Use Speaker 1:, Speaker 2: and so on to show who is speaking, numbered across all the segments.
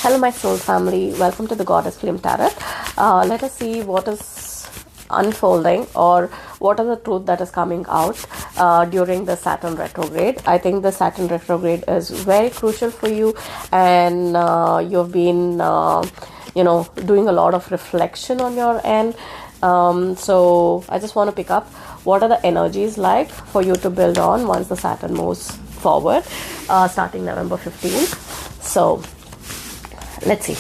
Speaker 1: Hello my soul family, welcome to the Goddess Flame Tarot. Let us see what is unfolding or what are the truth that is coming out during the Saturn retrograde. I think the Saturn retrograde is very crucial for you, and you've been doing a lot of reflection on your end. So I just want to pick up what are the energies like for you to build on once the Saturn moves forward, starting November 15th. So let's see.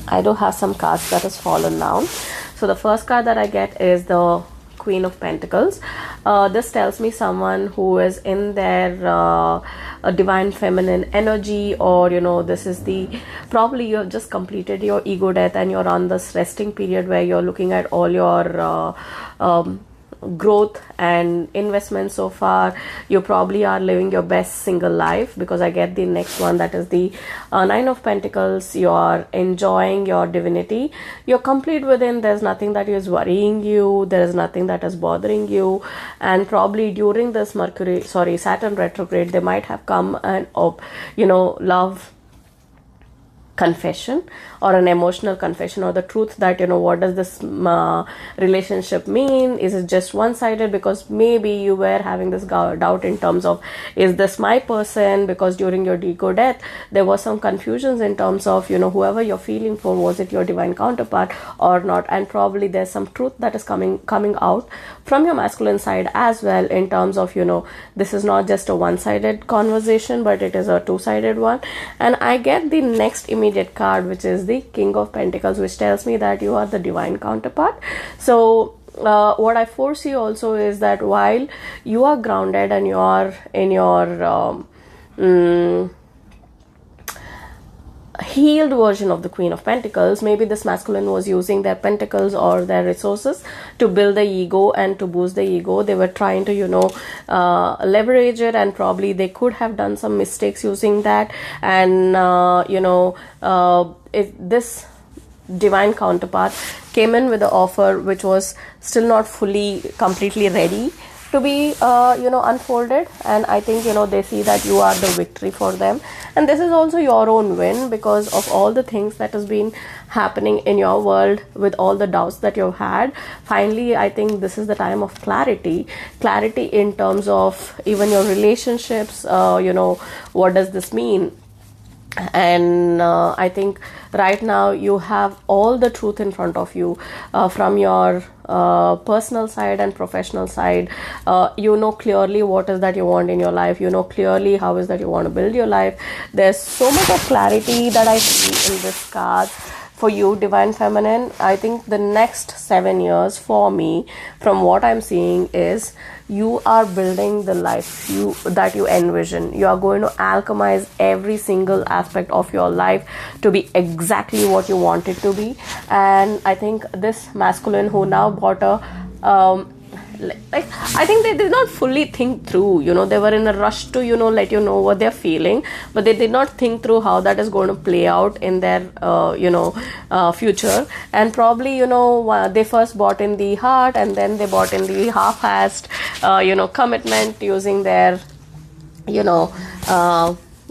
Speaker 1: I do have some cards that has fallen down. So the first card that I get is the Queen of Pentacles. This tells me someone who is in their divine feminine energy, or this is probably you have just completed your ego death and you're on this resting period where you're looking at all your growth and investment so far. You probably are living your best single life, because I get the next one, that is the Nine of Pentacles. You are enjoying your divinity, you're complete within, there's nothing that is worrying you, there is nothing that is bothering you. And probably during this Saturn retrograde, they might have come and love confession or an emotional confession, or the truth that what does this relationship mean? Is it just one-sided? Because maybe you were having this doubt in terms of, is this my person? Because during your ego death there was some confusions in terms of whoever you're feeling for, was it your divine counterpart or not? And probably there's some truth that is coming out from your masculine side as well, in terms of this is not just a one-sided conversation, but it is a two-sided one. And I get the next immediate card, which is the King of Pentacles, which tells me that you are the divine counterpart. So what I foresee also is that while you are grounded and you are in your healed version of the Queen of Pentacles, maybe this masculine was using their pentacles or their resources to build the ego and to boost the ego. They were trying to leverage it, and probably they could have done some mistakes using that. And if this divine counterpart came in with the offer which was still not completely ready to be unfolded, and I think they see that you are the victory for them. And this is also your own win, because of all the things that has been happening in your world, with all the doubts that you've had. Finally, I think this is the time of clarity in terms of even your relationships. What does this mean? And I think right now you have all the truth in front of you, from your personal side and professional side. Clearly what is that you want in your life. Clearly how is that you want to build your life. There's so much of clarity that I see in this card for you, divine feminine. I think the next 7 years for me, from what I'm seeing, is you are building the life that you envision. You are going to alchemize every single aspect of your life to be exactly what you want it to be. And I think this masculine who now bought a I think they did not fully think through, they were in a rush to let you know what they're feeling, but they did not think through how that is going to play out in their future. And probably they first bought in the heart, and then they bought in the half-assed commitment, using their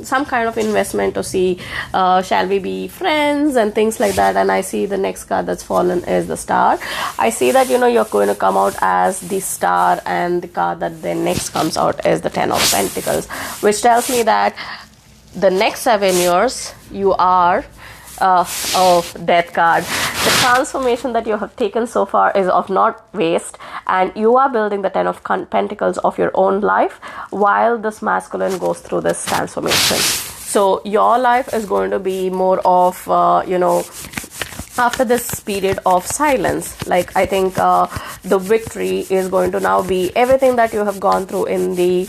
Speaker 1: some kind of investment to see shall we be friends and things like that. And I see the next card that's fallen is the Star. I see that you're going to come out as the Star, and the card that then next comes out is the Ten of Pentacles, which tells me that the next 7 years you are of Death card. The transformation that you have taken so far is of not waste, and you are building the Ten of Pentacles of your own life while this masculine goes through this transformation. So your life is going to be more of after this period of silence. Like, I think the victory is going to now be everything that you have gone through in the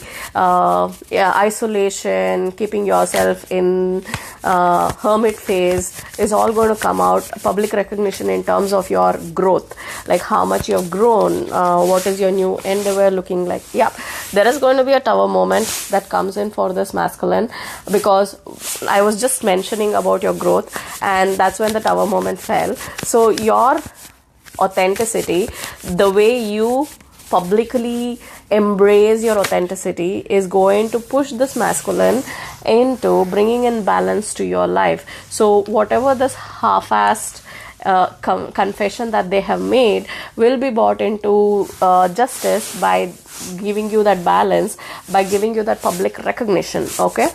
Speaker 1: isolation, keeping yourself in hermit phase, is all going to come out. Public recognition in terms of your growth, like how much you have grown, what is your new endeavor looking like. There is going to be a tower moment that comes in for this masculine, because I was just mentioning about your growth, and that's when the tower moment fell. So your authenticity, the way you publicly embrace your authenticity is going to push this masculine into bringing in balance to your life. So whatever this half-assed confession that they have made will be brought into justice by giving you that balance, by giving you that public recognition. Okay,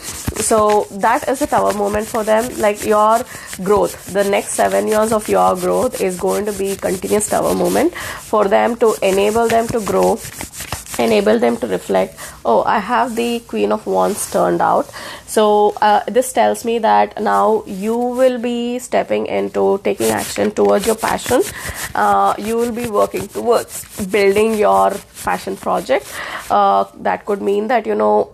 Speaker 1: so that is the tower moment for them. Like your growth, the next 7 years of your growth is going to be continuous tower moment for them, to enable them to grow, enable them to reflect. Oh, I have the Queen of Wands turned out. So this tells me that now you will be stepping into taking action towards your passion. You will be working towards building your passion project. That could mean that, you know,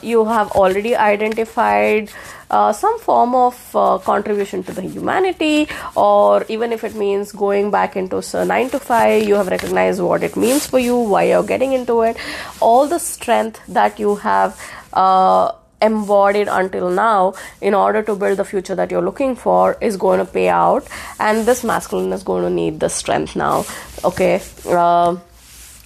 Speaker 1: you have already identified some form of contribution to the humanity, or even if it means going back into 9 to 5, you have recognized what it means for you, why you're getting into it. All the strength that you have embodied until now in order to build the future that you're looking for is going to pay out, and this masculine is going to need the strength now. Okay,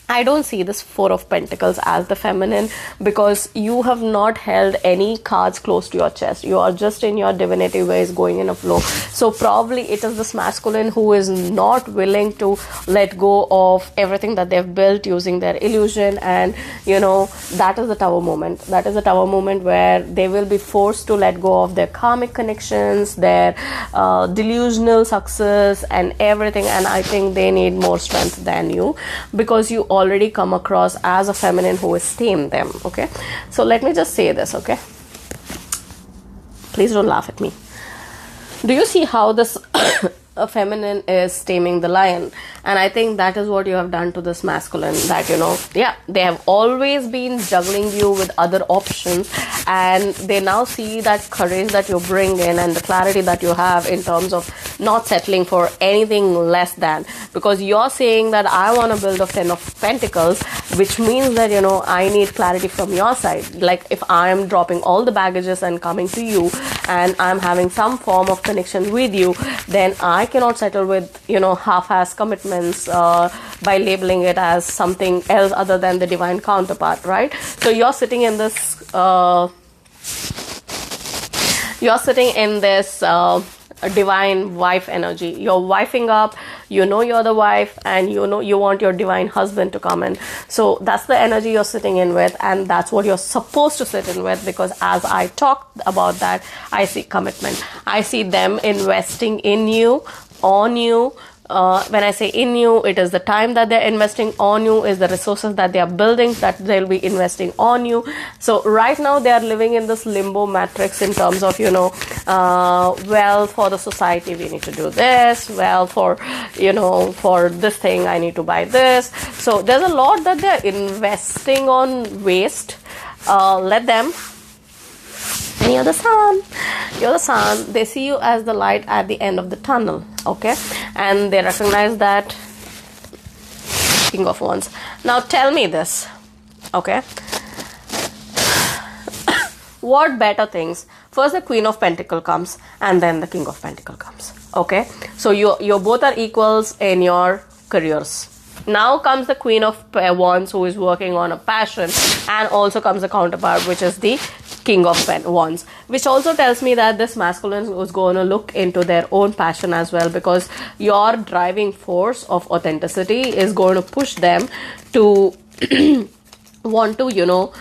Speaker 1: I don't see this Four of Pentacles as the feminine, because you have not held any cards close to your chest. You are just in your divinity ways, going in a flow. So probably it is this masculine who is not willing to let go of everything that they've built using their illusion. And, you know, that is the tower moment. That is the tower moment where they will be forced to let go of their karmic connections, their delusional success and everything. And I think they need more strength than you, because you already come across as a feminine who has tamed them. Okay, so let me just say this. Okay, please don't laugh at me. Do you see how this a feminine is taming the lion? And I think that is what you have done to this masculine, that, you know, yeah, they have always been juggling you with other options, and they now see that courage that you bring in and the clarity that you have in terms of not settling for anything less than, because you're saying that I want to build a 10 of Pentacles, which means that, you know, I need clarity from your side. Like if I'm dropping all the baggages and coming to you and I'm having some form of connection with you, then I cannot settle with, you know, half-ass commitments by labeling it as something else other than the divine counterpart, right? So you're sitting in this divine wife energy. You're wifing up, you know you're the wife, and you know you want your divine husband to come in. So that's the energy you're sitting in with, and that's what you're supposed to sit in with, because as I talked about that, I see commitment. I see them investing in you, on you. When I say in you, it is the time that they're investing on you, is the resources that they are building that they'll be investing on you. So right now they are living in this limbo matrix in terms of, you know, well, for the society we need to do this, well, for, you know, for this thing I need to buy this. So there's a lot that they're investing on waste. Let them. And you're the sun. You're the sun. They see you as the light at the end of the tunnel. Okay, and they recognize that. King of Wands. Now tell me this. Okay, what better things? First the Queen of Pentacle comes, and then the King of Pentacle comes. Okay, so you both are equals in your careers. Now comes the Queen of Wands, who is working on a passion, and also comes the counterpart, which is the King of Wands, which also tells me that this masculine is going to look into their own passion as well, because your driving force of authenticity is going to push them to want to, you know,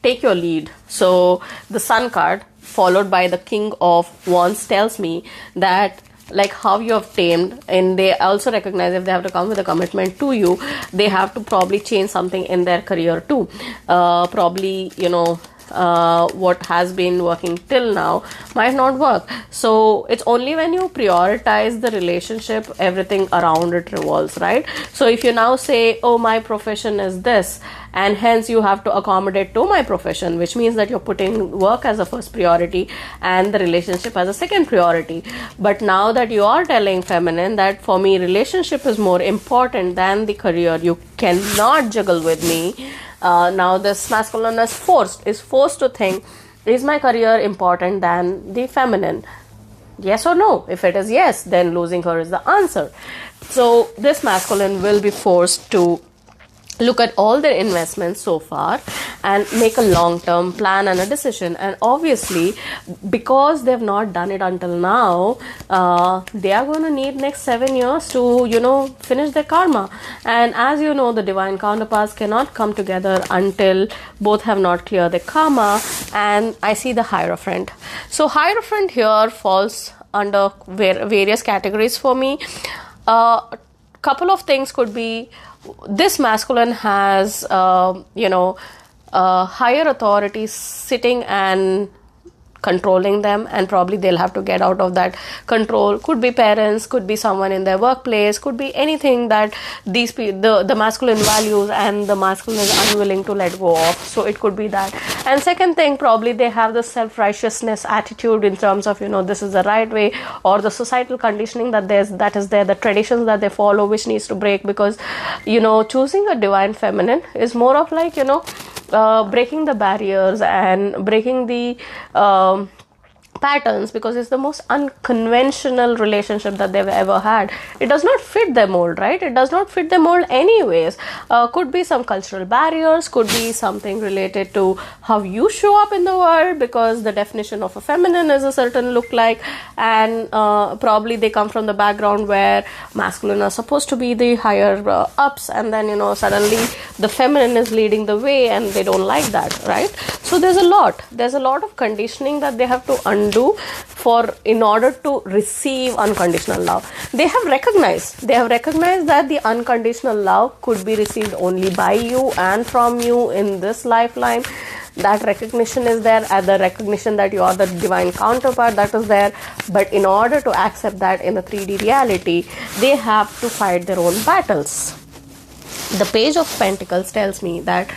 Speaker 1: take your lead. So the Sun card followed by the King of Wands tells me that, like how you have tamed, and they also recognize if they have to come with a commitment to you, they have to probably change something in their career too. Probably, you know, what has been working till now might not work. So it's only when you prioritize the relationship, everything around it revolves, right? So if you now say, oh, my profession is this, and hence you have to accommodate to my profession, which means that you're putting work as a first priority and the relationship as a second priority. But now that you are telling feminine that for me relationship is more important than the career, you cannot juggle with me. Now this masculine is forced to think, is my career important than the feminine? Yes or no? If it is yes, then losing her is the answer. So this masculine will be forced to look at all their investments so far and make a long-term plan and a decision. And obviously, because they've not done it until now, they are going to need next 7 years to, finish their karma. And as you know, the divine counterparts cannot come together until both have not cleared their karma. And I see the Hierophant. So Hierophant here falls under various categories for me. Couple of things could be, this masculine has, higher authorities sitting and controlling them, and probably they'll have to get out of that control. Could be parents, could be someone in their workplace, could be anything that the masculine values and the masculine is unwilling to let go of. So it could be that. And second thing, probably they have the self-righteousness attitude in terms of, this is the right way, or the societal conditioning that is there, the traditions that they follow, which needs to break, because, choosing a divine feminine is more of like, breaking the barriers and breaking the patterns, because it's the most unconventional relationship that they've ever had. It does not fit their mold, right? It does not fit their mold anyways. Could be some cultural barriers, could be something related to how you show up in the world, because the definition of a feminine is a certain look like, and probably they come from the background where masculine are supposed to be the higher ups, and then suddenly the feminine is leading the way and they don't like that, right? So there's a lot of conditioning that they have to undo in order to receive unconditional love. They have recognized that the unconditional love could be received only by you and from you in this lifeline. That recognition is there, and the recognition that you are the divine counterpart, that is there. But in order to accept that in the 3D reality, they have to fight their own battles. The Page of Pentacles tells me that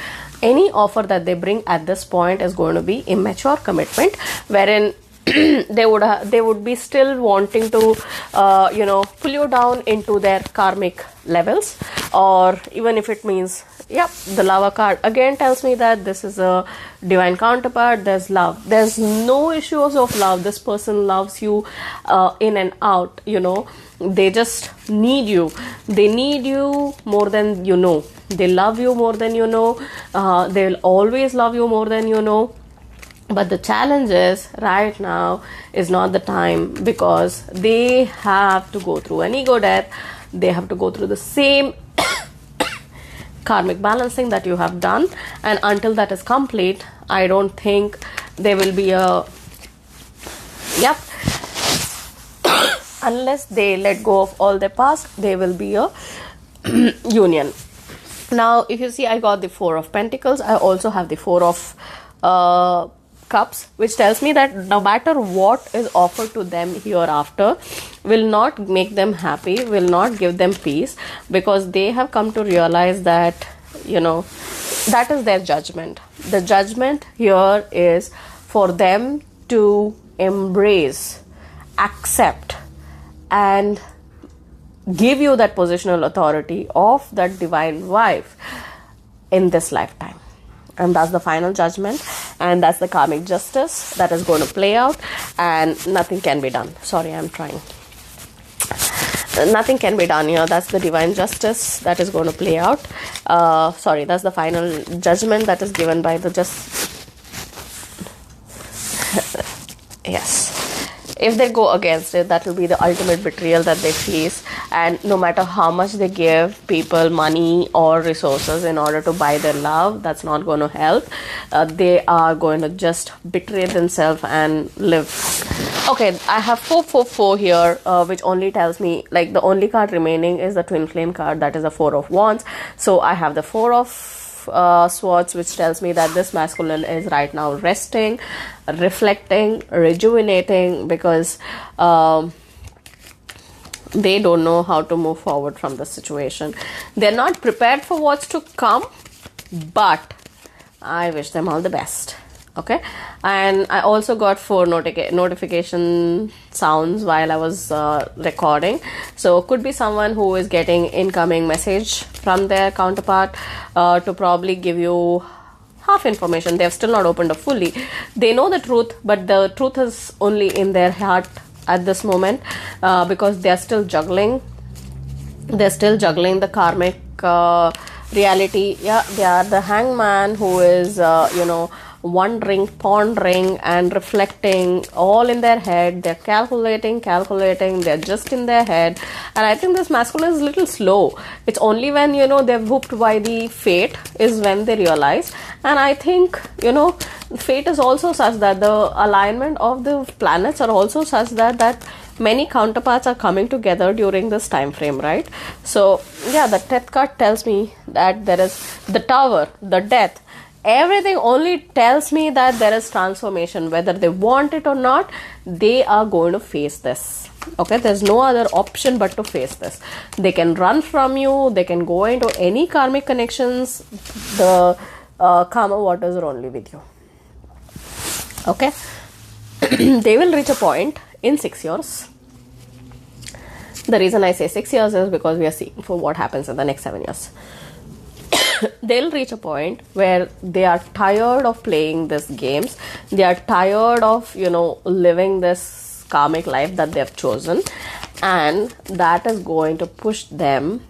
Speaker 1: any offer that they bring at this point is going to be immature commitment, wherein they would be still wanting to pull you down into their karmic levels, or even if it means, the Lover card again tells me that this is a divine counterpart. There's love, there's no issues of love. This person loves you in and out. They just need you. They need you more than they love you more than they'll always love you more than But the challenge is, right now is not the time, because they have to go through an ego death. They have to go through the same karmic balancing that you have done, and until that is complete, I don't think there will be unless they let go of all their past, there will be a union. Now, if you see, I got the Four of Pentacles. I also have the Four of Cups, which tells me that no matter what is offered to them hereafter will not make them happy, will not give them peace, because they have come to realize that, that is their judgment. The judgment here is for them to embrace, accept, and give you that positional authority of that divine wife in this lifetime. And that's the final judgment, and that's the karmic justice that is going to play out, and nothing can be done. Sorry, I'm trying. Nothing can be done here. That's the divine justice that is going to play out. That's the final judgment that is given by the yes. If they go against it, that will be the ultimate betrayal that they face. And no matter how much they give people money or resources in order to buy their love, that's not going to help. They are going to just betray themselves and live. Okay, I have 444 here, which only tells me, like, the only card remaining is the Twin Flame card, that is the Four of Wands. So I have the Four of Swords, which tells me that this masculine is right now resting, reflecting, rejuvenating, because they don't know how to move forward from the situation. They're not prepared for what's to come, but I wish them all the best. Okay, and I also got 4 notification sounds while I was recording. So could be someone who is getting incoming message from their counterpart to probably give you half information. They have still not opened up fully. They know the truth, but the truth is only in their heart at this moment, because they're still juggling the karmic reality. Yeah, they are the hangman who is wondering, pondering and reflecting all in their head. They're calculating, they're just in their head. And I think this masculine is a little slow. It's only when they're whooped by the fate is when they realize. And I think fate is also such that the alignment of the planets are also such that many counterparts are coming together during this time frame, right? So yeah, the death card tells me that there is the tower, the death, everything only tells me that there is transformation. Whether they want it or not, they are going to face this. Okay, there's no other option but to face this. They can run from you, they can go into any karmic connections. The karma waters are only with you. Okay. They will reach a point in 6 years. The reason I say 6 years is because we are seeing for what happens in the next 7 years. They'll reach a point where they are tired of playing these games. They are tired of living this karmic life that they have chosen, and that is going to push them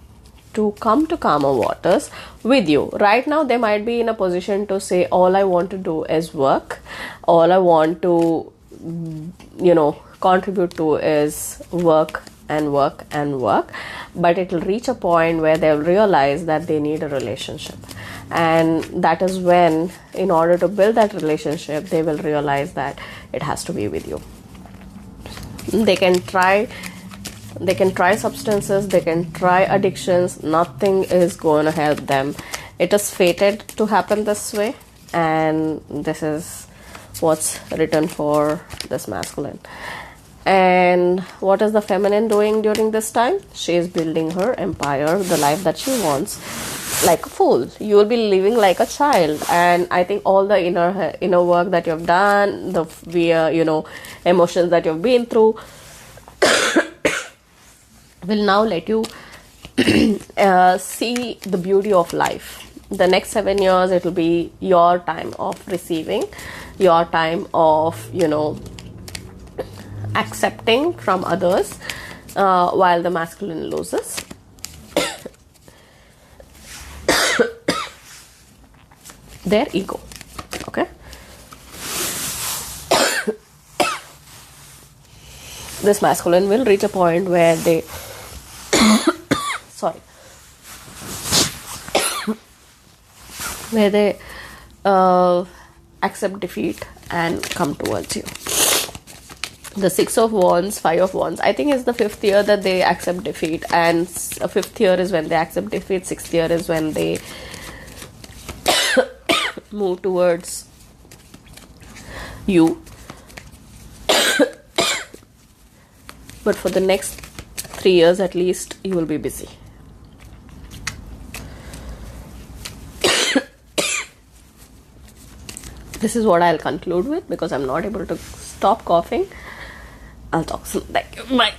Speaker 1: to come to karma waters with you. Right now they might be in a position to say, all I want to do is work, all I want to contribute to is work and work and work. But it will reach a point where they'll realize that they need a relationship, and that is when, in order to build that relationship, they will realize that it has to be with you. They can try substances, they can try addictions, nothing is going to help them. It is fated to happen this way, and this is what's written for this masculine. And what is the feminine doing during this time? She is building her empire, the life that she wants, like a fool. You will be living like a child. And I think all the inner work that you've done, the emotions that you've been through will now let you see the beauty of life. The next 7 years, it will be your time of receiving, your time of accepting from others, while the masculine loses. Their ego. Okay. This masculine will reach a point where they where they accept defeat and come towards you. The 6 of Wands, 5 of Wands, I think is the 5th year that they accept defeat, and 5th year is when they accept defeat, 6th year is when they move towards you. But for the next 3 years at least, you will be busy. This is what I'll conclude with, because I'm not able to stop coughing. I'll talk soon. Thank you. Bye.